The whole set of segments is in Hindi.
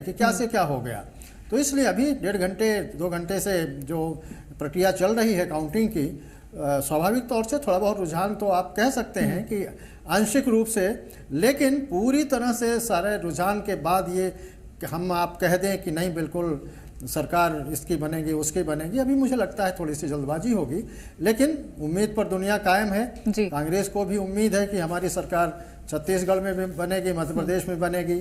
कि क्या से क्या हो गया। तो इसलिए अभी 1.5-2 घंटे से जो प्रक्रिया चल रही है काउंटिंग की, स्वाभाविक तौर से थोड़ा बहुत रुझान तो आप कह सकते हैं कि आंशिक रूप से, लेकिन पूरी तरह से सारे रुझान के बाद ये कि हम आप कह दें कि नहीं बिल्कुल सरकार इसकी बनेगी उसकी बनेगी, अभी मुझे लगता है थोड़ी सी जल्दबाजी होगी। लेकिन उम्मीद पर दुनिया कायम है। कांग्रेस को भी उम्मीद है कि हमारी सरकार छत्तीसगढ़ में भी बनेगी, मध्य प्रदेश में बनेगी।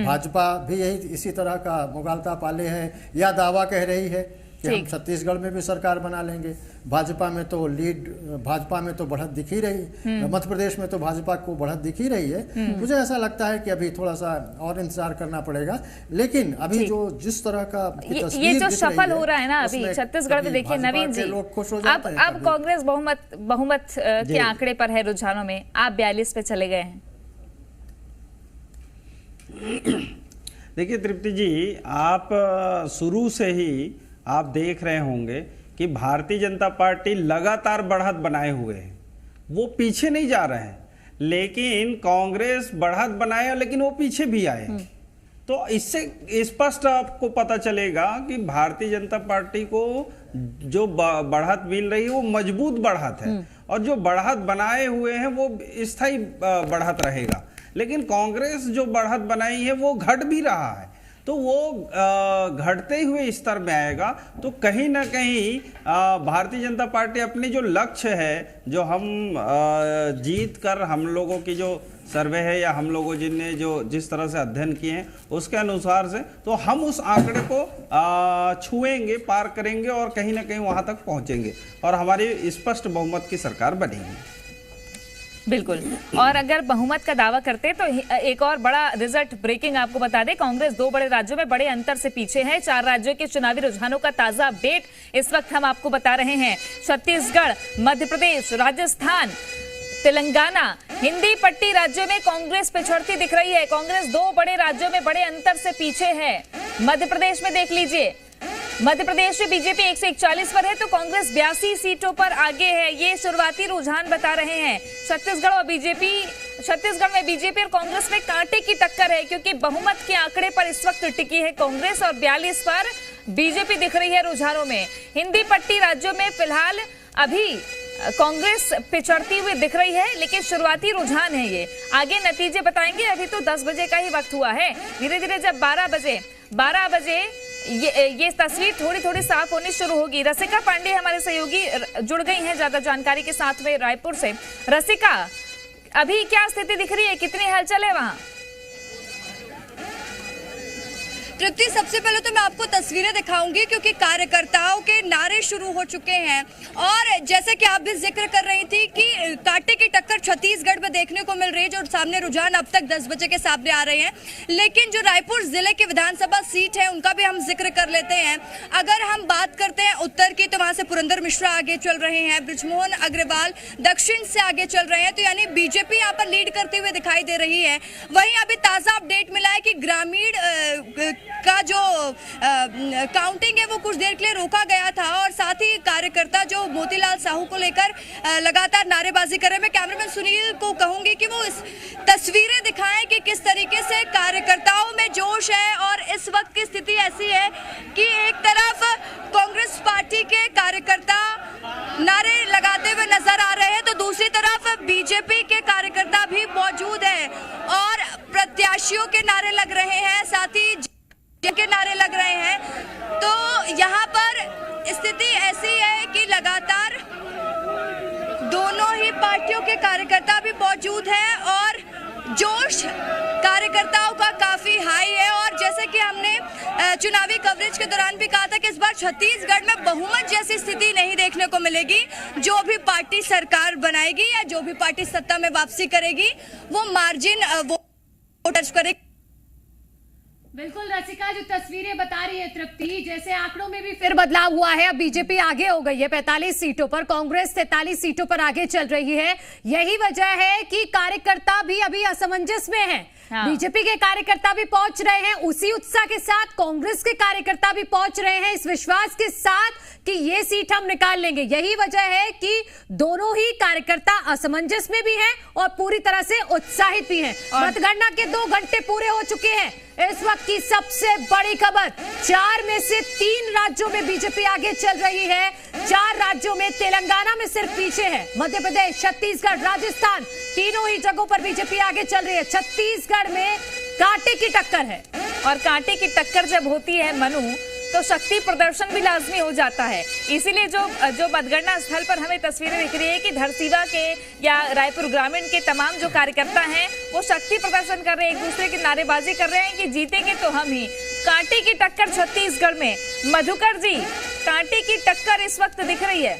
भाजपा भी यही इसी तरह का मुगालता पाले है या दावा कह रही है कि हम छत्तीसगढ़ में भी सरकार बना लेंगे। भाजपा में तो बढ़त दिख ही रही, मध्य प्रदेश में तो भाजपा को बढ़त दिख ही रही है। मुझे ऐसा लगता है कि अभी थोड़ा सा और इंतजार करना पड़ेगा। लेकिन अभी जो जिस तरह का ये जो सफल हो रहा है ना अभी छत्तीसगढ़ में, देखिए नवीन जी, लोग खुश हो जाते हैं। अब कांग्रेस बहुमत के आंकड़े पर है रुझानों में, आप 42 पे चले गए हैं। देखिए तृप्ति जी, आप शुरू से ही आप देख रहे होंगे कि भारतीय जनता पार्टी लगातार बढ़त बनाए हुए है, वो पीछे नहीं जा रहे हैं। लेकिन कांग्रेस बढ़त बनाए लेकिन वो पीछे भी आए। तो इससे स्पष्ट आपको पता चलेगा कि भारतीय जनता पार्टी को जो बढ़त मिल रही है वो मजबूत बढ़त है, और जो बढ़त बनाए हुए हैं वो स्थायी बढ़त रहेगा। लेकिन कांग्रेस जो बढ़त बनाई है वो घट भी रहा है, तो वो घटते हुए स्तर में आएगा। तो कहीं ना कहीं भारतीय जनता पार्टी अपनी जो लक्ष्य है, जो हम जीत कर, हम लोगों की जो सर्वे है या हम लोगों जिनने जो जिस तरह से अध्ययन किए हैं उसके अनुसार से, तो हम उस आंकड़े को छुएंगे, पार करेंगे और कहीं ना कहीं वहां तक पहुंचेंगे और हमारी स्पष्ट बहुमत की सरकार बनेगी। बिल्कुल। और अगर बहुमत का दावा करते तो एक और बड़ा रिजल्ट ब्रेकिंग आपको बता दें, कांग्रेस 2 बड़े राज्यों में बड़े अंतर से पीछे है। 4 राज्यों के चुनावी रुझानों का ताजा अपडेट इस वक्त हम आपको बता रहे हैं। छत्तीसगढ़, मध्य प्रदेश, राजस्थान, तेलंगाना, हिंदी पट्टी राज्यों में कांग्रेस पिछड़ती दिख रही है। कांग्रेस 2 बड़े राज्यों में बड़े अंतर से पीछे है। मध्य प्रदेश में देख लीजिए, मध्य प्रदेश में बीजेपी 141 पर है तो कांग्रेस 82 सीटों पर आगे है। ये शुरुआती रुझान बता रहे हैं। छत्तीसगढ़ में बीजेपी और कांग्रेस में कांटे की टक्कर है, क्योंकि बहुमत के आंकड़े पर इस वक्त टिकी है कांग्रेस और 42 पर बीजेपी दिख रही है रुझानों में। हिंदी पट्टी राज्यों में फिलहाल अभी कांग्रेस पिछड़ती हुई दिख रही है, लेकिन शुरुआती रुझान है ये। आगे नतीजे बताएंगे, अभी तो 10 बजे का ही वक्त हुआ है। धीरे धीरे जब 12 बजे ये तस्वीर थोड़ी थोड़ी साफ होनी शुरू होगी। रसिका पांडे हमारे सहयोगी जुड़ गई हैं ज्यादा जानकारी के साथ में रायपुर से। रसिका, अभी क्या स्थिति दिख रही है, कितनी हलचल है वहां? तृप्ति, सबसे पहले तो मैं आपको तस्वीरें दिखाऊंगी क्योंकि कार्यकर्ताओं के नारे शुरू हो चुके हैं। और जैसे कि आप भी जिक्र कर रही थी कि कांटे की टक्कर छत्तीसगढ़ में देखने को मिल रही है, जो सामने रुझान अब तक 10 बजे के सामने आ रहे हैं। लेकिन जो रायपुर जिले की विधानसभा सीट है उनका भी हम जिक्र कर लेते हैं। अगर हम बात करते हैं उत्तर की, तो वहां से पुरंदर मिश्रा आगे चल रहे हैं, बृजमोहन अग्रवाल दक्षिण से आगे चल रहे हैं, तो यानी बीजेपी यहाँ पर लीड करते हुए दिखाई दे रही है। वहीं अभी ताजा अपडेट मिला है कि ग्रामीण का जो काउंटिंग है वो कुछ देर के लिए रोका गया था, और साथ ही कार्यकर्ता जो मोतीलाल साहू को लेकर लगातार नारेबाजी कर रहे हैं। मैं कैमरामैन सुनील को कहूंगी कि वो इस तस्वीरें दिखाएं कि किस तरीके से कार्यकर्ताओं में जोश है। और इस वक्त की स्थिति ऐसी है कि एक तरफ कांग्रेस पार्टी के कार्यकर्ता नारे लगाते हुए नजर आ रहे हैं, तो दूसरी तरफ बीजेपी के कार्यकर्ता भी मौजूद है और प्रत्याशियों के नारे लग रहे हैं, साथ ही के नारे लग रहे हैं। तो यहाँ पर स्थिति ऐसी है कि लगातार दोनों ही पार्टियों के कार्यकर्ता भी मौजूद हैं और जोश कार्यकर्ताओं का काफी हाई है। और जैसे कि हमने चुनावी कवरेज के दौरान भी कहा था कि इस बार छत्तीसगढ़ में बहुमत जैसी स्थिति नहीं देखने को मिलेगी। जो भी पार्टी सरकार बनाएगी या जो भी पार्टी सत्ता में वापसी करेगी वो मार्जिन वोटर्स करेगी। बिल्कुल रसिका, जो तस्वीरें बता रही है तृप्ति, जैसे आंकड़ों में भी फिर बदलाव हुआ है। अब बीजेपी आगे हो गई है 45 सीटों पर, कांग्रेस 43 सीटों पर आगे चल रही है। यही वजह है कि कार्यकर्ता भी अभी असमंजस में है। हाँ। बीजेपी के कार्यकर्ता भी पहुंच रहे हैं, उसी उत्साह के साथ कांग्रेस के कार्यकर्ता भी पहुंच रहे हैं, इस विश्वास के साथ कि ये सीट हम निकाल लेंगे। यही वजह है कि दोनों ही कार्यकर्ता असमंजस में भी हैं और पूरी तरह से उत्साहित भी हैं। मतगणना के 2 घंटे पूरे हो चुके हैं। इस वक्त की सबसे बड़ी खबर, 4 में से 3 राज्यों में बीजेपी आगे चल रही है। 4 राज्यों में, तेलंगाना में सिर्फ पीछे है। मध्य प्रदेश, छत्तीसगढ़, राजस्थान, तीनों ही जगहों पर बीजेपी आगे चल रही है। छत्तीसगढ़ में कांटे की टक्कर है, और कांटे की टक्कर जब होती है मनु, तो शक्ति प्रदर्शन भी लाजमी हो जाता है। इसीलिए जो मतगणना स्थल पर हमें तस्वीरें दिख रही है कि धरसीवा के या रायपुर ग्रामीण के तमाम जो कार्यकर्ता हैं वो शक्ति प्रदर्शन कर रहे हैं, एक दूसरे की नारेबाजी कर रहे हैं कि जीतेंगे तो हम ही। कांटे की टक्कर छत्तीसगढ़ में। मधुकर जी, कांटे की टक्कर इस वक्त दिख रही है।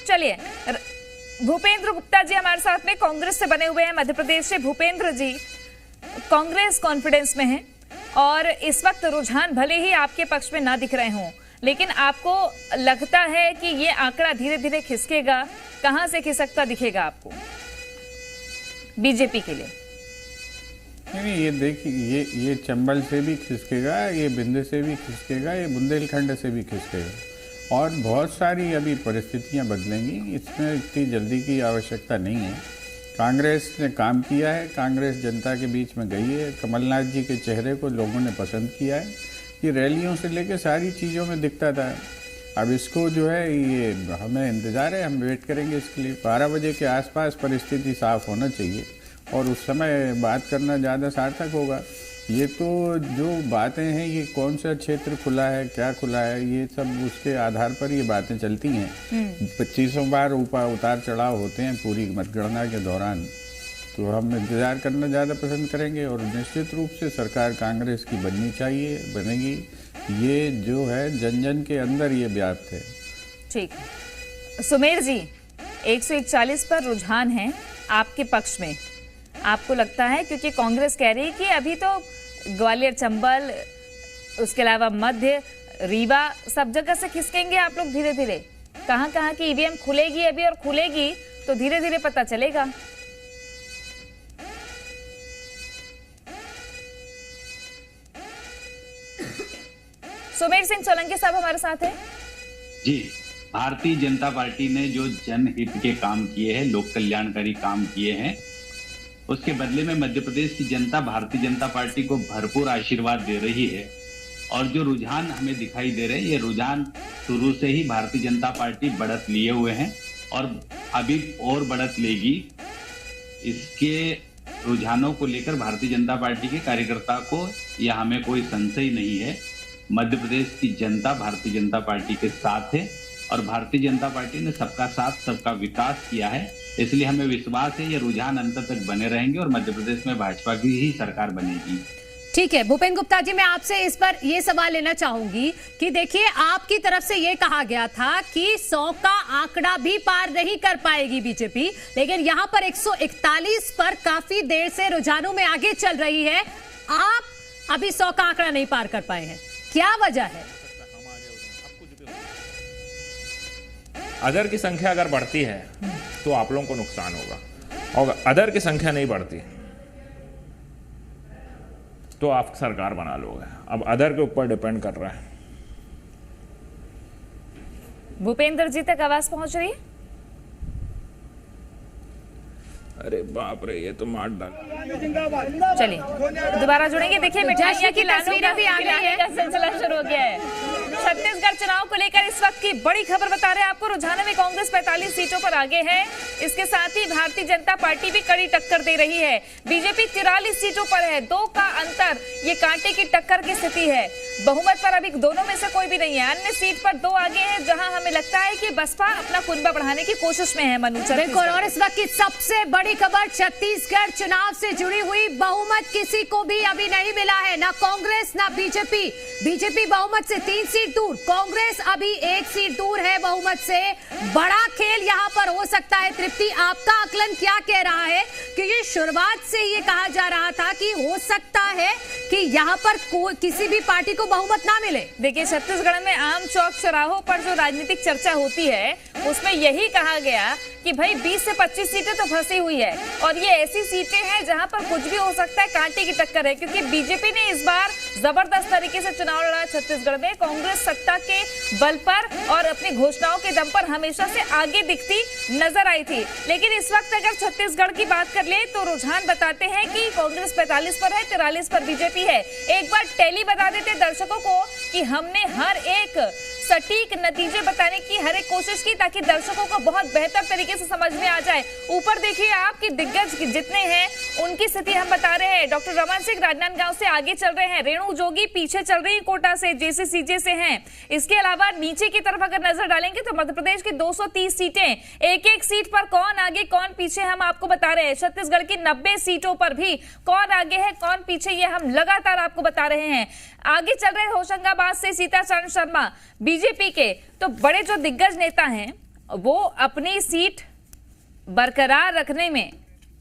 चलिए, भूपेंद्र गुप्ता जी हमारे साथ में कांग्रेस से बने हुए हैं, मध्य प्रदेश से। भूपेंद्र जी, कांग्रेस कॉन्फिडेंस में है और इस वक्त रुझान भले ही आपके पक्ष में ना दिख रहे हों, लेकिन आपको लगता है कि ये आंकड़ा धीरे धीरे खिसकेगा। कहां से खिसकता दिखेगा आपको बीजेपी के लिए? नहीं, ये देखिए, ये चंबल से भी खिसकेगा, ये बिंदे से भी खिसकेगा, ये बुंदेलखंड से भी खिसकेगा और बहुत सारी अभी परिस्थितियां बदलेंगी। इसमें इतनी जल्दी की आवश्यकता नहीं है। कांग्रेस ने काम किया है, कांग्रेस जनता के बीच में गई है। कमलनाथ जी के चेहरे को लोगों ने पसंद किया है, कि रैलियों से लेकर सारी चीज़ों में दिखता था। अब इसको जो है, ये हमें इंतज़ार है, हम वेट करेंगे इसके लिए। 12 बजे के आसपास परिस्थिति साफ होना चाहिए और उस समय बात करना ज़्यादा सार्थक होगा। ये तो जो बातें हैं, ये कौन सा क्षेत्र खुला है, क्या खुला है, ये सब उसके आधार पर ये बातें चलती हैं। 2500 बार उतार चढ़ाव होते हैं पूरी मतगणना के दौरान, तो हम इंतज़ार करना ज़्यादा पसंद करेंगे और निश्चित रूप से सरकार कांग्रेस की बननी चाहिए, बनेगी। ये जो है जन जन के अंदर ये व्याप्त है। ठीक, सुमेर जी, 141 पर रुझान है आपके पक्ष में, आपको लगता है? क्योंकि कांग्रेस कह रही है कि अभी तो ग्वालियर, चंबल, उसके अलावा मध्य, रीवा, सब जगह से खिसकेंगे आप लोग धीरे धीरे। कहां कहां की ईवीएम खुलेगी अभी, और खुलेगी तो धीरे धीरे पता चलेगा। सुमेर सिंह सोलंकी साहब हमारे साथ हैं। जी, भारतीय जनता पार्टी ने जो जनहित के काम किए हैं, लोक कल्याणकारी काम किए हैं, उसके बदले में मध्य प्रदेश की जनता भारतीय जनता पार्टी को भरपूर आशीर्वाद दे रही है। और जो रुझान हमें दिखाई दे रहे हैं, ये रुझान शुरू से ही भारतीय जनता पार्टी बढ़त लिए हुए हैं और अभी और बढ़त लेगी। इसके रुझानों को लेकर भारतीय जनता पार्टी के कार्यकर्ता को या हमें कोई संशय नहीं है। मध्य प्रदेश की जनता भारतीय जनता पार्टी के साथ है और भारतीय जनता पार्टी ने सबका साथ, सबका विकास किया है। इसलिए हमें विश्वास है ये रुझान अंत तक बने रहेंगे और मध्य प्रदेश में भाजपा की ही सरकार बनेगी। ठीक है भूपेंद्र गुप्ता जी, मैं आपसे इस पर ये सवाल लेना चाहूंगी कि देखिए, आपकी तरफ से ये कहा गया था कि 100 का आंकड़ा भी पार नहीं कर पाएगी बीजेपी, लेकिन यहां पर 141 पर काफी देर से रुझानों में आगे चल रही है। आप अभी 100 का आंकड़ा नहीं पार कर पाए हैं, क्या वजह है? अदर की संख्या अगर बढ़ती है तो आप लोगों को नुकसान होगा, और अदर की संख्या नहीं बढ़ती तो आप सरकार बना लोगे। अब अदर के ऊपर डिपेंड कर रहा है। भूपेंद्र जी तक आवाज पहुंच रही है? अरे बाप रे, ये तो मार डाल। चलिए दोबारा जुड़ेंगे। देखिए, मिठाइयां की तस्वीरें भी आ गई है, सिलसिला शुरू हो गया है। छत्तीसगढ़ चुनाव को लेकर इस वक्त की बड़ी खबर बता रहे हैं आपको। रुझानों में कांग्रेस 45 सीटों पर आगे है। इसके साथ ही भारतीय जनता पार्टी भी कड़ी टक्कर दे रही है। बीजेपी 43 सीटों पर है, 2 का अंतर, ये कांटे की टक्कर की स्थिति है। बहुमत पर अभी दोनों में से कोई भी नहीं है। अन्य सीट पर 2 आगे हैं, जहां हमें लगता है कि बसपा अपना कुनबा बढ़ाने की कोशिश में है। मनु, बिल्कुल, और इस वक्त की सबसे बड़ी खबर, छत्तीसगढ़ चुनाव से जुड़ी हुई बहुमत किसी को भी अभी नहीं मिला है, ना कांग्रेस ना बीजेपी। बीजेपी बहुमत से 3 सीट दूर, कांग्रेस अभी 1 सीट दूर है बहुमत से। बड़ा खेल यहां पर हो सकता है। तृप्ति, आपका आकलन क्या कह रहा है? क्योंकि शुरुआत से ये कहा जा रहा था कि हो सकता है कि यहां पर किसी भी पार्टी को बहुमत ना मिले। देखिए, छत्तीसगढ़ में आम चौक चौराहों पर जो राजनीतिक चर्चा होती है उसमें यही कहा गया कि भाई 20 से 25 सीटें तो फंसी हुई है और ये ऐसी सीटें हैं जहां पर कुछ भी हो सकता है, कांटे की टक्कर है, क्योंकि बीजेपी ने इस बार जबरदस्त तरीके से चुनाव लड़ा छत्तीसगढ़ में। कांग्रेस सत्ता के बल पर और अपनी घोषणाओं के दम पर हमेशा से आगे दिखती नजर आई थी, लेकिन इस वक्त अगर छत्तीसगढ़ की बात कर ले तो रुझान बताते हैं कि कांग्रेस 45 पर है, 43 पर बीजेपी है। एक बार टैली बता देते दर्शकों को कि हमने हर एक सटीक नतीजे बताने की हर एक कोशिश की ताकि दर्शकों को बहुत बेहतर तरीके से समझ में आ जाए। ऊपर देखिए आप कि दिग्गज जितने हैं उनकी स्थिति हम बता रहे हैं। डॉक्टर रमन सिंह राजनांदगांव से आगे चल रहे हैं, रेणु जोगी पीछे चल रही है कोटा से, जेसीसीजे से हैं। इसके अलावा नीचे की तरफ अगर नजर डालेंगे तो मध्य प्रदेश की 230 सीटें, एक एक सीट पर कौन आगे कौन पीछे हम आपको बता रहे हैं। छत्तीसगढ़ की 90 सीटों पर भी कौन आगे है कौन पीछे ये हम लगातार आपको बता रहे हैं। आगे चल रहे होशंगाबाद से सीताचरण शर्मा बीजेपी के, तो बड़े जो दिग्गज नेता हैं वो अपनी सीट बरकरार रखने में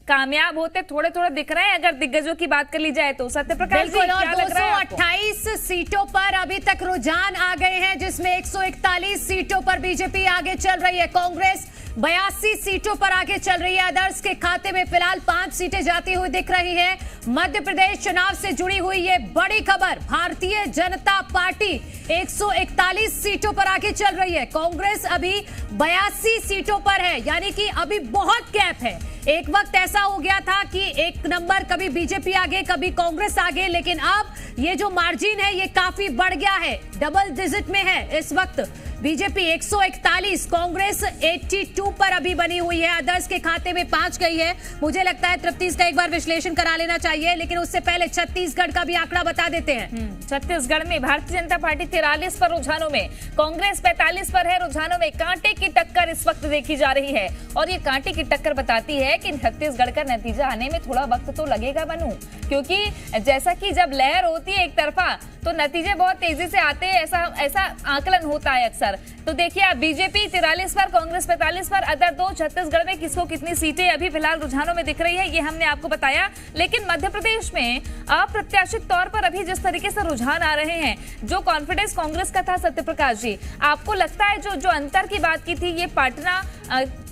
कामयाब होते थोड़े थोड़े दिख रहे हैं। अगर दिग्गजों की बात कर ली जाए तो सत्यप्रकाश जी, क्या लग रहा है आपको? 228 सीटों पर अभी तक रुझान आ गए हैं, जिसमें 141 सीटों पर बीजेपी आगे चल रही है, कांग्रेस 82 सीटों पर आगे चल रही है। अदर्स के खाते में फिलहाल 5 सीटें जाती हुई दिख रही हैं। मध्य प्रदेश चुनाव से जुड़ी हुई ये बड़ी खबर, भारतीय जनता पार्टी 141 सीटों पर आगे चल रही है, कांग्रेस अभी 82 सीटों पर है, यानी कि अभी बहुत गैप है। एक वक्त ऐसा हो गया था कि एक नंबर कभी बीजेपी आगे कभी कांग्रेस आगे, लेकिन अब ये जो मार्जिन है ये काफी बढ़ गया है, डबल डिजिट में है इस वक्त। बीजेपी 141, कांग्रेस 82 पर अभी बनी हुई है, अदर्स के खाते में 5 गई है। मुझे लगता है तृप्ति का एक बार विश्लेषण करा लेना चाहिए, लेकिन उससे पहले छत्तीसगढ़ का भी आंकड़ा बता देते हैं। छत्तीसगढ़ में भारतीय जनता पार्टी 43 पर रुझानों में, कांग्रेस 45 पर है रुझानों में। कांटे की टक्कर इस वक्त देखी जा रही है और ये कांटे की टक्कर बताती है कि छत्तीसगढ़ का नतीजा आने में थोड़ा वक्त तो लगेगा बनू, क्योंकि जैसा कि जब लहर होती है एक तरफा तो नतीजे बहुत तेजी से आते हैं, ऐसा आकलन होता है अक्सर। तो देखिए आप, बीजेपी 43 पर, कांग्रेस 45 पर, अदर दो। छत्तीसगढ़ में किसको कितनी सीटें अभी फिलहाल रुझानों में दिख रही है ये हमने आपको बताया, लेकिन मध्य प्रदेश में अप्रत्याशित तौर पर अभी जिस तरीके से रुझान आ रहे हैं, जो कॉन्फिडेंस कांग्रेस का था, सत्यप्रकाश जी आपको लगता है जो अंतर की बात की थी ये पाटना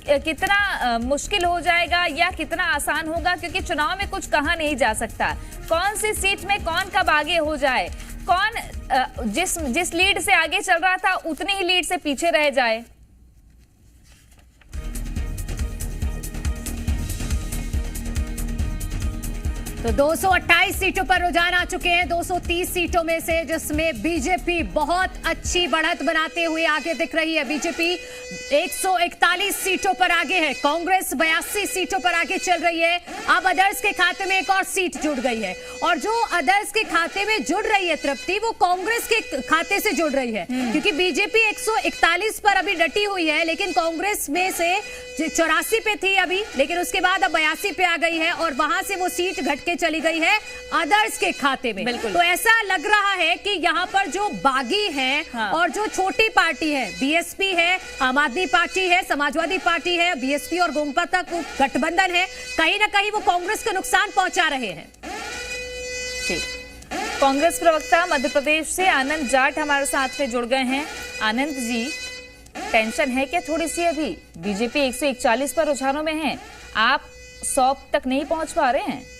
कितना मुश्किल हो जाएगा या कितना आसान होगा, क्योंकि चुनाव में कुछ कहा नहीं जा सकता, कौन सी सीट में कौन कब आगे हो जाए, कौन जिस लीड से आगे चल रहा था उतनी ही लीड से पीछे रह जाए। तो 228 सीटों पर रुझान आ चुके हैं 230 सीटों में से, जिसमें बीजेपी बहुत अच्छी बढ़त बनाते हुए आगे दिख रही है। बीजेपी 141 सीटों पर आगे है, कांग्रेस 82 सीटों पर आगे चल रही है। अब अदर्स के खाते में एक और सीट जुड़ गई है, और जो अदर्स के खाते में जुड़ रही है तृप्ति, वो कांग्रेस के खाते से जुड़ रही है, क्योंकि बीजेपी 141 पर अभी डटी हुई है, लेकिन कांग्रेस में से 84 पे थी अभी, लेकिन उसके बाद अब 82 पे आ गई है और वहां से वो सीट घट चली गई है अदर्स के खाते में। बिल्कुल। तो ऐसा लग रहा है कि यहाँ पर जो बागी हैं, हाँ। और जो छोटी पार्टी है, बीएसपी है, आम आदमी पार्टी है, समाजवादी पार्टी है, बीएसपी और गोंगपा तक गठबंधन है, कहीं ना कहीं वो कांग्रेस को नुकसान पहुंचा रहे हैं। कांग्रेस प्रवक्ता मध्य प्रदेश से आनंद जाट हमारे साथ में जुड़ गए हैं। आनंद जी, टेंशन है क्या थोड़ी सी? अभी बीजेपी 141 पर रुझानों में है, आप 100 तक नहीं पहुंच पा रहे हैं।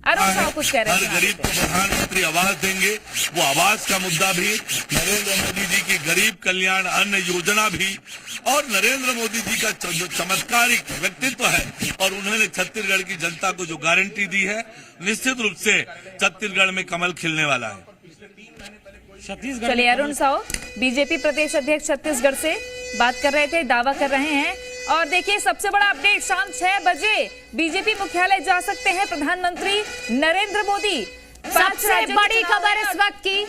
कुछ कह रहे हैं, हर गरीब को प्रधानमंत्री आवास देंगे, वो आवास का मुद्दा भी, नरेंद्र मोदी जी की गरीब कल्याण अन्न योजना भी, और नरेंद्र मोदी जी का जो चमत्कारिक व्यक्तित्व है और उन्होंने छत्तीसगढ़ की जनता को जो गारंटी दी है, निश्चित रूप से छत्तीसगढ़ में कमल खिलने वाला है। चलिए अरुण साव, बीजेपी प्रदेश अध्यक्ष छत्तीसगढ़ से बात कर रहे थे, दावा कर रहे हैं। और देखिए सबसे बड़ा अपडेट, शाम 6 बजे बीजेपी मुख्यालय जा सकते हैं प्रधानमंत्री नरेंद्र मोदी। सबसे बड़ी खबर इस वक्त की,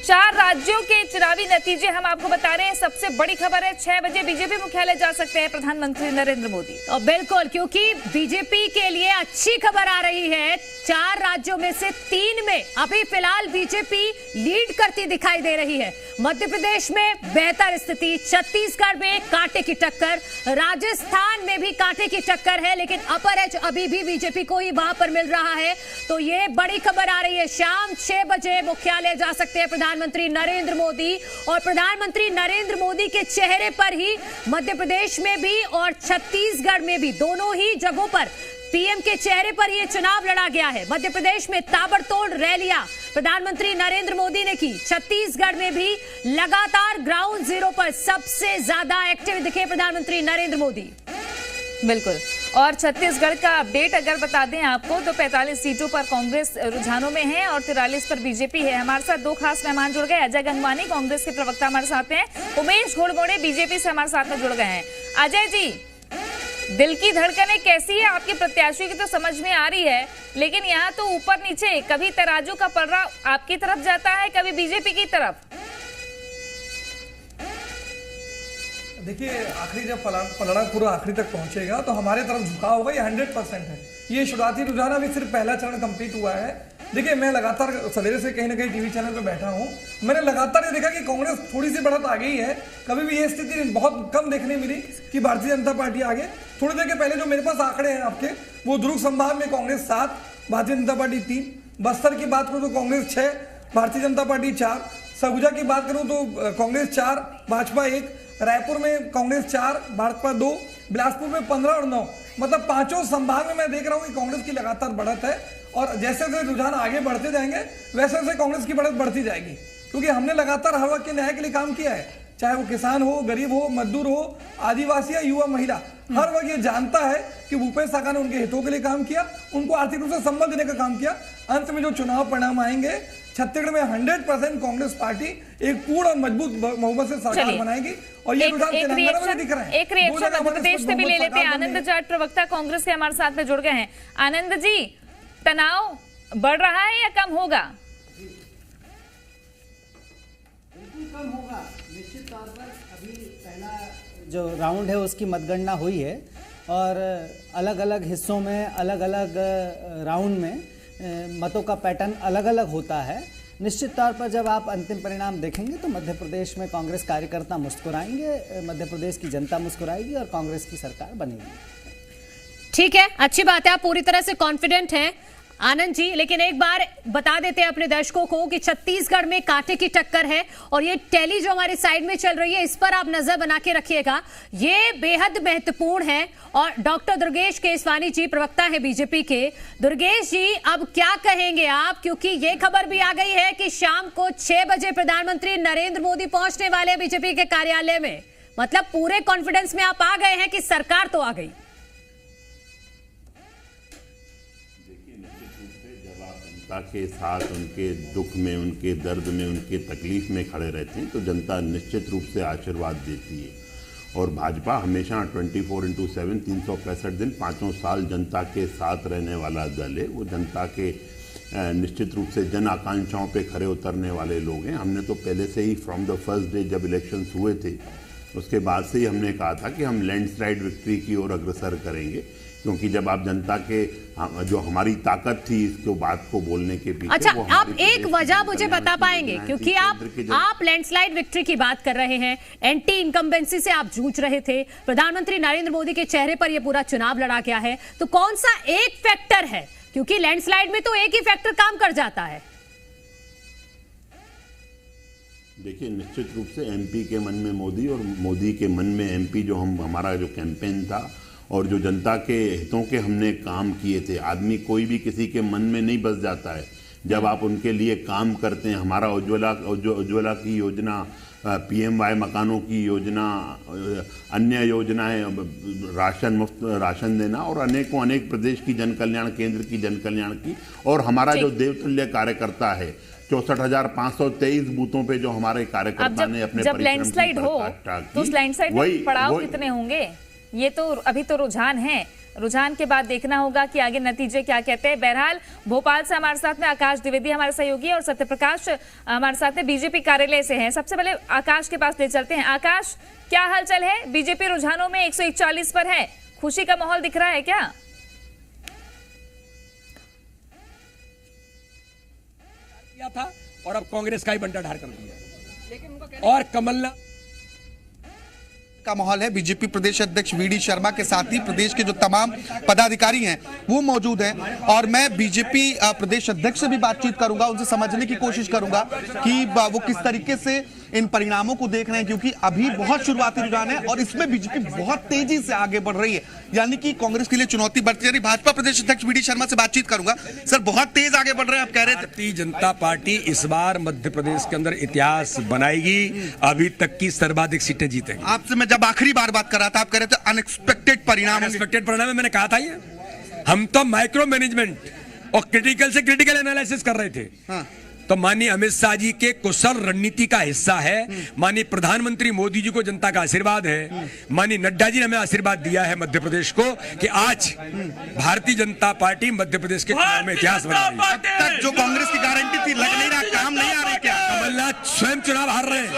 4 राज्यों के चुनावी नतीजे हम आपको बता रहे हैं। सबसे बड़ी खबर है, 6 बजे बीजेपी मुख्यालय जा सकते हैं प्रधानमंत्री नरेंद्र मोदी। और बिल्कुल, क्योंकि बीजेपी के लिए अच्छी खबर आ रही है, 4 राज्यों में से 3 में अभी फिलहाल बीजेपी लीड करती दिखाई दे रही है। मध्य प्रदेश में बेहतर स्थिति, छत्तीसगढ़ में कांटे की टक्कर, राजस्थान में भी कांटे की टक्कर है, लेकिन अपर एज अभी भी बीजेपी को ही वहां पर मिल रहा है। तो ये बड़ी खबर आ रही है, शाम 6 बजे मुख्यालय जा सकते हैं प्रधानमंत्री नरेंद्र मोदी, और प्रधानमंत्री नरेंद्र मोदी के चेहरे पर ही मध्य प्रदेश में भी और छत्तीसगढ़ में भी, दोनों ही जगहों पर पीएम के चेहरे पर यह चुनाव लड़ा गया है। मध्य प्रदेश में ताबड़तोड़ रैलियां प्रधानमंत्री नरेंद्र मोदी ने की, छत्तीसगढ़ में भी लगातार ग्राउंड जीरो पर सबसे ज्यादा एक्टिव दिखे प्रधानमंत्री नरेंद्र मोदी। बिल्कुल। और छत्तीसगढ़ का अपडेट अगर बता दें आपको तो 45 सीटों पर कांग्रेस रुझानों में है और 43 पर बीजेपी है। हमारे साथ 2 खास मेहमान जुड़ गए। अजय गंगवानी कांग्रेस के प्रवक्ता हमारे साथ हैं, उमेश घोड़बोड़े बीजेपी से हमारे साथ में जुड़ गए हैं। अजय जी, दिल की धड़कनें कैसी है आपके प्रत्याशियों की तो समझ में आ रही है, लेकिन यहाँ तो ऊपर नीचे कभी तराजू का पलड़ा आपकी तरफ जाता है, कभी बीजेपी की तरफ। देखिए, आखिरी जब पलड़ा पूरा आखिरी तक पहुंचेगा तो हमारे तरफ झुकाव होगा, ये 100% है। ये शुरुआती रुझान अभी सिर्फ पहला चरण कंप्लीट हुआ है। देखिए, मैं लगातार सवेरे से कहीं ना कहीं टीवी चैनल पे बैठा हूँ, मैंने लगातार ये देखा कि कांग्रेस थोड़ी सी बढ़त आ गई है। कभी भी ये स्थिति बहुत कम देखने मिली कि भारतीय जनता पार्टी आगे। थोड़ी देर के पहले जो मेरे पास आंकड़े हैं आपके, वो दुर्ग संभाग में कांग्रेस 7, भारतीय जनता पार्टी 3, बस्तर की बात करूँ तो कांग्रेस 6, भारतीय जनता पार्टी 4, सरगुजा की बात करूँ तो कांग्रेस 4, भाजपा 1, रायपुर में कांग्रेस 4, भाजपा 2, बिलासपुर में 15 और 9, मतलब 5 संभाग में मैं देख रहा हूँ कि कांग्रेस की लगातार बढ़त है। और जैसे जैसे रुझान आगे बढ़ते जाएंगे वैसे वैसे कांग्रेस की बढ़त बढ़ती जाएगी, क्योंकि हमने लगातार हर वक्त के न्याय के लिए काम किया है, चाहे वो किसान हो, गरीब हो, मजदूर हो, आदिवासी या युवा महिला, हर वक्त ये जानता है कि भूपेश सागर ने उनके हितों के लिए काम किया, उनको आर्थिक रूप से संबल देने का काम किया। अंत में जो चुनाव परिणाम आएंगे, छत्तीसगढ़ में 100% कांग्रेस पार्टी एक पूर्ण और मजबूत बहुमत से सरकार बनाएगी। और ये रुझान तेलंगाना में दिख रहा है। एक रिएक्शन मध्य प्रदेश से भी ले लेते हैं। आनंद जाट प्रवक्ता कांग्रेस के हमारे साथ में जुड़ गए हैं। आनंद जी, तनाव बढ़ रहा है या कम होगा? बिल्कुल कम होगा, निश्चित तौर पर। अभी पहला जो राउंड है उसकी मतगणना हुई है और अलग अलग हिस्सों में अलग अलग राउंड में मतों का पैटर्न अलग अलग होता है। निश्चित तौर पर जब आप अंतिम परिणाम देखेंगे तो मध्य प्रदेश में कांग्रेस कार्यकर्ता मुस्कुराएंगे, मध्य प्रदेश की जनता मुस्कुराएगी और कांग्रेस की सरकार बनेगी। ठीक है, अच्छी बात है, आप पूरी तरह से कॉन्फिडेंट हैं आनंद जी। लेकिन एक बार बता देते हैं अपने दर्शकों को कि छत्तीसगढ़ में कांटे की टक्कर है और ये टैली जो हमारी साइड में चल रही है, इस पर आप नजर बना के रखिएगा, ये बेहद महत्वपूर्ण है। और डॉक्टर दुर्गेश केसवानी जी प्रवक्ता है बीजेपी के। दुर्गेश जी, अब क्या कहेंगे आप, क्योंकि ये खबर भी आ गई है कि शाम को 6 बजे प्रधानमंत्री नरेंद्र मोदी पहुंचने वाले हैं बीजेपी के कार्यालय में। मतलब पूरे कॉन्फिडेंस में आप आ गए हैं कि सरकार तो आ गई। जनता के साथ उनके दुख में, उनके दर्द में, उनके तकलीफ में खड़े रहते हैं तो जनता निश्चित रूप से आशीर्वाद देती है। और भाजपा हमेशा 24/7 365 दिन 5 साल जनता के साथ रहने वाला दल है। वो जनता के निश्चित रूप से जन आकांक्षाओं पे खरे उतरने वाले लोग हैं। हमने तो पहले से ही फ्रॉम द फर्स्ट डे जब इलेक्शंस हुए थे उसके बाद से ही हमने कहा था कि हम लैंडस्लाइड विक्ट्री की ओर अग्रसर करेंगे, क्योंकि जब आप जनता के जो हमारी ताकत थी इसको बात को बोलने के पीछे। अच्छा, आप एक वजह मुझे बता पाएंगे, क्योंकि आप लैंडस्लाइड विक्ट्री की बात कर रहे हैं, एंटी इनकम्बेंसी से आप जूझ रहे थे, प्रधानमंत्री नरेंद्र मोदी के चेहरे पर यह पूरा चुनाव लड़ा गया है, तो कौन सा एक फैक्टर है, क्योंकि लैंडस्लाइड में तो एक ही फैक्टर काम कर जाता है। देखिए, निश्चित रूप से एमपी के मन में मोदी और मोदी के मन में एमपी, जो हमारा जो कैंपेन था और जो जनता के हितों के हमने काम किए थे। आदमी कोई भी किसी के मन में नहीं बस जाता है जब आप उनके लिए काम करते हैं। हमारा उज्ज्वला की योजना, PMY मकानों की योजना, अन्य योजनाएं, राशन, मुफ्त राशन देना और अनेक प्रदेश की जन कल्याण, केंद्र की जन कल्याण की, और हमारा जो देवतुल्य कार्यकर्ता है 64,523 बूथों पे जो हमारे कार्यकर्ता ने अपने जब लैंडस्लाइड हो तो उस लैंडस्लाइड में पड़ाव कितने होंगे, ये तो अभी तो रुझान है। रुझान के बाद देखना होगा कि आगे नतीजे क्या कहते हैं। बहरहाल, भोपाल से हमारे साथ में आकाश द्विवेदी हमारे सहयोगी और सत्यप्रकाश हमारे साथ में बीजेपी कार्यालय से हैं। सबसे पहले आकाश के पास ले चलते हैं। आकाश, क्या हालचाल है? बीजेपी रुझानों में 141 पर है, खुशी का माहौल दिख रहा है क्या? किया था और अब कांग्रेस का ही बंटाढार कर दिया। और कमलनाथ का माहौल है। बीजेपी प्रदेश अध्यक्ष वीडी शर्मा के साथ ही प्रदेश के जो तमाम पदाधिकारी हैं वो मौजूद हैं और मैं बीजेपी प्रदेश अध्यक्ष से भी बातचीत करूंगा, उनसे समझने की कोशिश करूंगा कि वो किस तरीके से इन परिणामों को देख रहे हैं, क्योंकि अभी बहुत शुरुआती रुझान है और इसमें बीजेपी बहुत तेजी से आगे बढ़ रही है, यानी कि कांग्रेस के लिए चुनौती बढ़ती जा रही। भाजपा प्रदेश अध्यक्ष वीडी शर्मा से बातचीत करूंगा। सर, बहुत तेज आगे बढ़ रहे हैं, आप कह रहे थे। भारतीय जनता पार्टी इस बार मध्य प्रदेश के अंदर इतिहास बनाएगी, अभी तक की सर्वाधिक सीटें जीतेंगी। आपसे मैं जब आखिरी बार बात कर रहा था, आप कह रहे थे अनएक्सपेक्टेड परिणाम। अनएक्सपेक्टेड परिणाम मैंने कहा था, ये हम तो माइक्रो मैनेजमेंट और क्रिटिकल से क्रिटिकल एनालिसिस कर रहे थे। हाँ। तो माननीय अमित शाह जी के कुशल रणनीति का हिस्सा है। माननीय प्रधानमंत्री मोदी जी को जनता का आशीर्वाद है। माननीय नड्डा जी ने हमें आशीर्वाद दिया है मध्य प्रदेश को कि आज भारतीय जनता पार्टी मध्य प्रदेश के चुनाव में इतिहास बना रही है। तक जो कांग्रेस की गारंटी थी, लग नहीं रहा, काम नहीं आ रही क्या? कमलनाथ स्वयं चुनाव हार रहे हैं।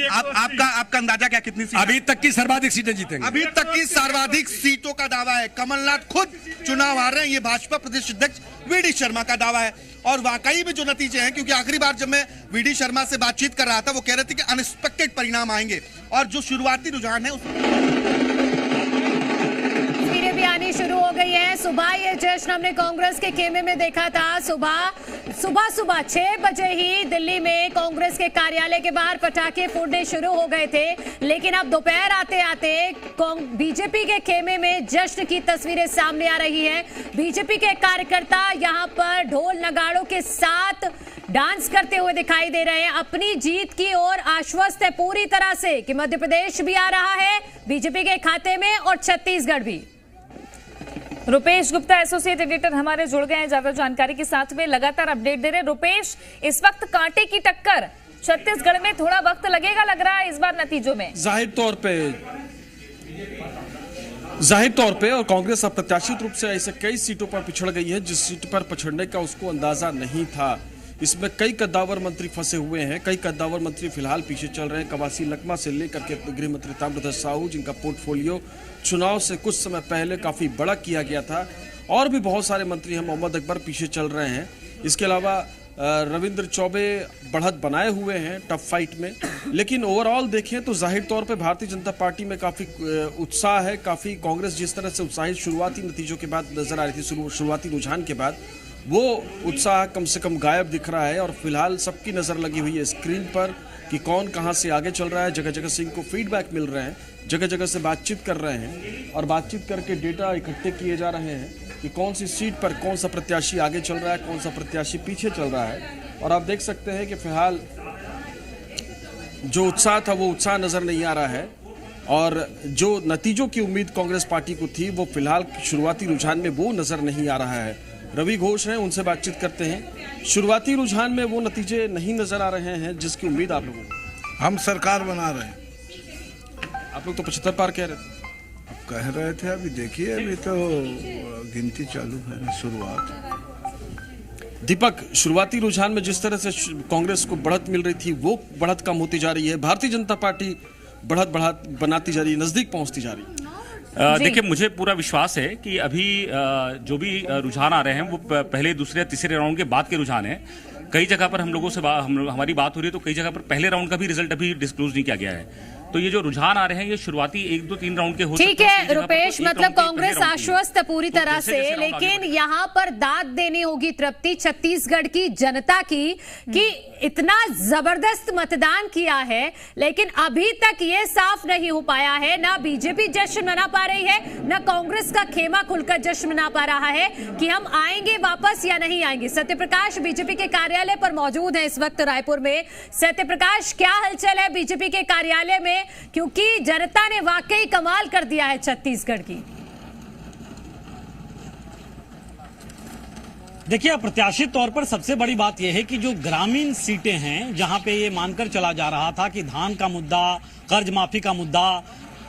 आपका अंदाजा क्या, कितनी सीटें? अभी तक की सर्वाधिक सीटें जीतेंगे। अभी तक की सर्वाधिक सीटों का दावा है। कमलनाथ खुद चुनाव हार रहे हैं, ये भाजपा प्रदेश अध्यक्ष वीडी शर्मा का दावा है। और वाकई में जो नतीजे हैं, क्योंकि आखिरी बार जब मैं वीडी शर्मा से बातचीत कर रहा था, वो कह रहे थे कि अनएक्सपेक्टेड परिणाम आएंगे और जो शुरुआती रुझान है तस्वीरें भी आनी शुरू हो गई है। सुबह ये जश्न हमने कांग्रेस के खेमे में देखा था। सुबह 6 बजे ही दिल्ली में कांग्रेस के कार्यालय के बाहर पटाखे फूटने शुरू हो गए थे, लेकिन अब दोपहर आते आते बीजेपी के खेमे में जश्न की तस्वीरें सामने आ रही हैं। बीजेपी के कार्यकर्ता यहां पर ढोल नगाड़ों के साथ डांस करते हुए दिखाई दे रहे हैं। अपनी जीत की ओर आश्वस्त है पूरी तरह से कि मध्य प्रदेश भी आ रहा है बीजेपी के खाते में और छत्तीसगढ़ भी। रुपेश गुप्ता एसोसिएट एडिटर हमारे जुड़ गए हैं ज्यादा जानकारी के साथ में, लगातार अपडेट दे रहे हैं। रुपेश, इस वक्त कांटे की टक्कर छत्तीसगढ़ में, थोड़ा वक्त लगेगा लग रहा है इस बार नतीजों में। जाहिर तौर पे और कांग्रेस अप्रत्याशित रूप से ऐसे कई सीटों पर पिछड़ गई है जिस सीट पर पिछड़ने का उसको अंदाजा नहीं था। इसमें कई कद्दावर मंत्री फंसे हुए हैं, कई कद्दावर मंत्री फिलहाल पीछे चल रहे हैं। कवासी लकमा से लेकर के गृह मंत्री ताम्रध्वज साहू, जिनका पोर्टफोलियो चुनाव से कुछ समय पहले काफी बड़ा किया गया था, और भी बहुत सारे मंत्री हैं। मोहम्मद अकबर पीछे चल रहे हैं। इसके अलावा रविंद्र चौबे बढ़त बनाए हुए हैं टफ फाइट में। लेकिन ओवरऑल देखें तो जाहिर तौर पे भारतीय जनता पार्टी में काफ़ी उत्साह है। काफ़ी कांग्रेस जिस तरह से उत्साहित शुरुआती नतीजों के बाद नजर आ रही थी, शुरुआती रुझान के बाद, वो उत्साह कम से कम गायब दिख रहा है। और फिलहाल सबकी नज़र लगी हुई है स्क्रीन पर कि कौन कहाँ से आगे चल रहा है। जगह जगह से इनको फीडबैक मिल रहे हैं, जगह जगह से बातचीत कर रहे हैं और बातचीत करके डेटा इकट्ठे किए जा रहे हैं कि कौन सी सीट पर कौन सा प्रत्याशी आगे चल रहा है, कौन सा प्रत्याशी पीछे चल रहा है। और आप देख सकते हैं कि फिलहाल जो उत्साह था वो उत्साह नज़र नहीं आ रहा है, और जो नतीजों की उम्मीद कांग्रेस पार्टी को थी वो फिलहाल शुरुआती रुझान में वो नज़र नहीं आ रहा है। रवि घोष हैं, उनसे बातचीत करते हैं। शुरुआती रुझान में वो नतीजे नहीं नज़र आ रहे हैं जिसकी उम्मीद आप लोगों को। हम सरकार बना रहे हैं। आप लोग तो 75 पार कह रहे थे। कह रहे थे, अभी देखिए, अभी तो गिनती चालू है, शुरुआत। दीपक, शुरुआती रुझान में जिस तरह से कांग्रेस को बढ़त मिल रही थी वो बढ़त कम होती जा रही है, भारतीय जनता पार्टी बढ़त बनाती जा रही है, नजदीक पहुंचती जा रही है। देखिए, मुझे पूरा विश्वास है कि अभी जो भी रुझान आ रहे हैं वो पहले, दूसरे, तीसरे राउंड के बाद के रुझान हैं। कई जगह पर हम लोगों से हमारी बात हो रही है तो कई जगह पर पहले राउंड का भी रिजल्ट अभी डिस्क्लोज नहीं किया गया है। तो ये जो रुझान आ रहे हैं ये शुरुआती 1, 2, 3 राउंड के हो सकते हैं। ठीक है रुपेश, मतलब कांग्रेस आश्वस्त पूरी तरह से, लेकिन यहाँ पर दाद देनी होगी तृप्ति छत्तीसगढ़ की जनता की कि इतना जबरदस्त मतदान किया है, लेकिन अभी तक ये साफ नहीं हो पाया है। ना बीजेपी जश्न मना पा रही है, ना कांग्रेस का खेमा खुलकर जश्न मना पा रहा है कि हम आएंगे वापस या नहीं आएंगे। सत्यप्रकाश बीजेपी के कार्यालय पर मौजूद है इस वक्त रायपुर में। सत्यप्रकाश, क्या हलचल है बीजेपी के कार्यालय में, क्योंकि जनता ने वाकई कमाल कर दिया है छत्तीसगढ़ की। देखिए, अप्रत्याशित तौर पर सबसे बड़ी बात यह है कि जो ग्रामीण सीटें हैं, जहां पे ये मानकर चला जा रहा था कि धान का मुद्दा, कर्ज माफी का मुद्दा,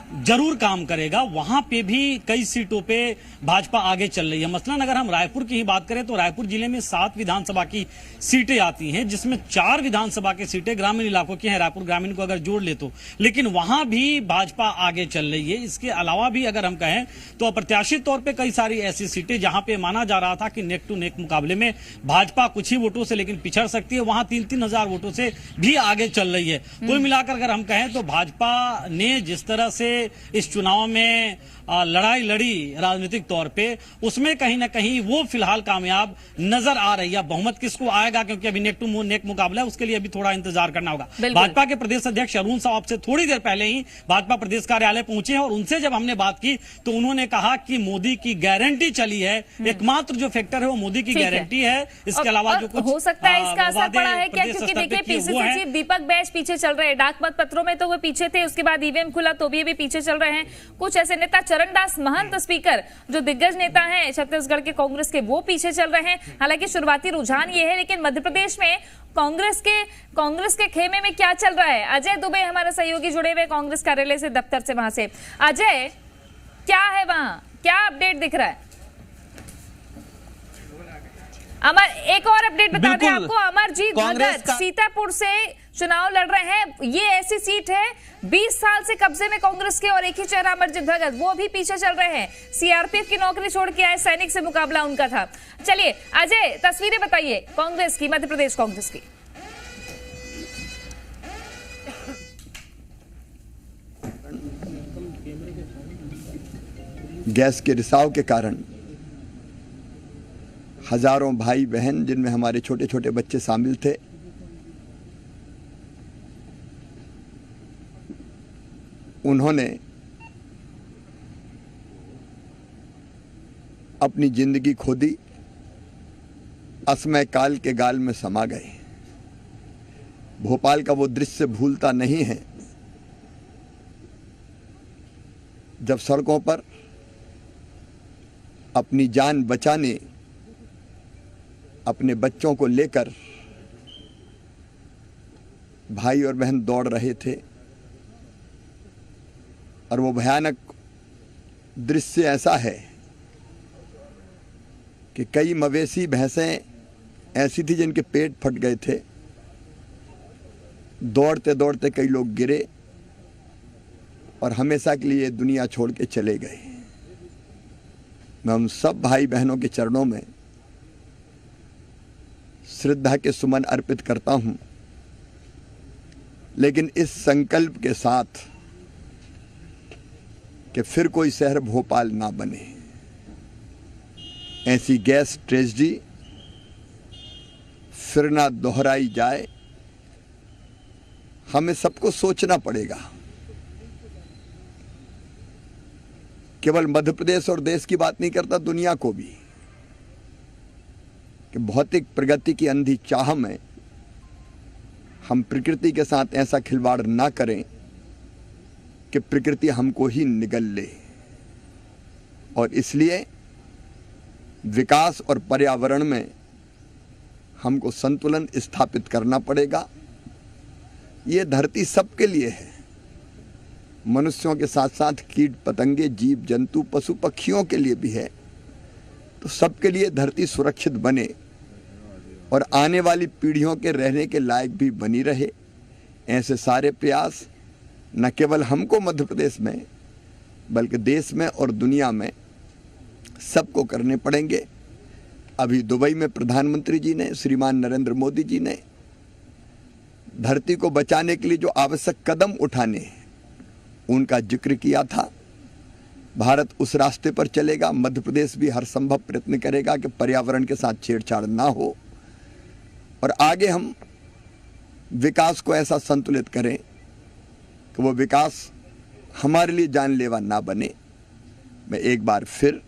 जरूर काम करेगा। वहां पे भी कई सीटों पे भाजपा आगे चल रही है। मसलन अगर हम रायपुर की ही बात करें तो रायपुर जिले में 7 विधानसभा की सीटें आती हैं, जिसमें 4 विधानसभा की सीटें ग्रामीण इलाकों की हैं, रायपुर ग्रामीण को अगर जोड़ ले तो। लेकिन वहां भी भाजपा आगे चल रही है। इसके अलावा भी अगर हम कहें तो अप्रत्याशित तौर पर कई सारी ऐसी सीटें जहां पे माना जा रहा था कि नेक टू नेक मुकाबले में भाजपा कुछ ही वोटों से लेकिन पिछड़ सकती है, वहां 3-3 हजार वोटों से भी आगे चल रही है। कुल मिलाकर अगर हम कहें तो भाजपा ने जिस तरह से इस चुनाव में लड़ाई लड़ी राजनीतिक तौर पे, उसमें कहीं ना कहीं वो फिलहाल कामयाब नजर आ रही है। बहुमत किसको आएगा, क्योंकि अभी नेक टू नेक मुकाबला है, उसके लिए अभी थोड़ा इंतजार करना होगा। भाजपा के प्रदेश अध्यक्ष अरुण साहब से थोड़ी देर पहले ही भाजपा प्रदेश कार्यालय पहुंचे हैं और उनसे जब हमने बात की तो उन्होंने कहा कि मोदी की गारंटी चली है, एकमात्र जो फैक्टर है वो मोदी की गारंटी है। इसके अलावा जो कुछ हो सकता है इसका असर पड़ा है क्या, क्योंकि देखिए पीसीसी चीफ दीपक बैज पीछे चल रहे हैं, डाक मत पत्रों में तो वो पीछे थे, उसके बाद ईवीएम खुला तो भी पीछे चल रहे हैं। कुछ ऐसे नेता, चरणदास महंत स्पीकर जो दिग्गज नेता हैं छत्तीसगढ़ के कांग्रेस के, वो पीछे चल रहे हैं। हालांकि शुरुआती रुझान ये है, लेकिन मध्य प्रदेश में कांग्रेस के खेमे में क्या चल रहा है? अजय दुबे हमारे सहयोगी जुड़े हुए कांग्रेस कार्यालय से, दफ्तर से, वहां से। अजय, क्या है वहां, क्या अपडेट दिख रहा है? अमर, एक और अपडेट बता दें आपको, अमरजीत भगत सीतापुर से चुनाव लड़ रहे हैं। ये ऐसी सीट है 20 साल से कब्जे में कांग्रेस के, और एक ही चेहरा अमरजीत भगत, वो भी पीछे चल रहे हैं। सीआरपीएफ की नौकरी छोड़ के आए सैनिक से मुकाबला उनका था। चलिए अजय, तस्वीरें बताइए कांग्रेस की, मध्य प्रदेश कांग्रेस की। गैस के रिसाव के कारण हजारों भाई बहन, जिनमें हमारे छोटे छोटे बच्चे शामिल थे, उन्होंने अपनी जिंदगी खो दी, असमय काल के गाल में समा गए। भोपाल का वो दृश्य भूलता नहीं है जब सड़कों पर अपनी जान बचाने अपने बच्चों को लेकर भाई और बहन दौड़ रहे थे, और वो भयानक दृश्य ऐसा है कि कई मवेशी भैंसें ऐसी थी जिनके पेट फट गए थे। दौड़ते दौड़ते कई लोग गिरे और हमेशा के लिए दुनिया छोड़ के चले गए। मैं उन सब भाई बहनों के चरणों में श्रद्धा के सुमन अर्पित करता हूं, लेकिन इस संकल्प के साथ कि फिर कोई शहर भोपाल ना बने। ऐसी गैस ट्रेजेडी फिर ना दोहराई जाए। हमें सबको सोचना पड़ेगा। केवल मध्य प्रदेश और देश की बात नहीं करता, दुनिया को भी, कि भौतिक प्रगति की अंधी चाह में हम प्रकृति के साथ ऐसा खिलवाड़ ना करें कि प्रकृति हमको ही निगल ले। और इसलिए विकास और पर्यावरण में हमको संतुलन स्थापित करना पड़ेगा। ये धरती सबके लिए है, मनुष्यों के साथ साथ कीट पतंगे, जीव जंतु, पशु पक्षियों के लिए भी है। तो सबके लिए धरती सुरक्षित बने और आने वाली पीढ़ियों के रहने के लायक भी बनी रहे। ऐसे सारे प्रयास न केवल हमको मध्य प्रदेश में बल्कि देश में और दुनिया में सबको करने पड़ेंगे। अभी दुबई में प्रधानमंत्री जी ने, श्रीमान नरेंद्र मोदी जी ने धरती को बचाने के लिए जो आवश्यक कदम उठाने उनका जिक्र किया था। भारत उस रास्ते पर चलेगा। मध्य प्रदेश भी हर संभव प्रयत्न करेगा कि पर्यावरण के साथ छेड़छाड़ ना हो और आगे हम विकास को ऐसा संतुलित करें कि वो विकास हमारे लिए जानलेवा ना बने। मैं एक बार फिर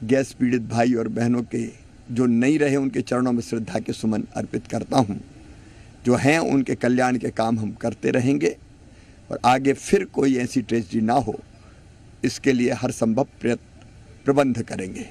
गैस पीड़ित भाई और बहनों के जो नहीं रहे उनके चरणों में श्रद्धा के सुमन अर्पित करता हूं। जो हैं उनके कल्याण के काम हम करते रहेंगे और आगे फिर कोई ऐसी ट्रेजेडी ना हो, इसके लिए हर संभव प्रबंध करेंगे।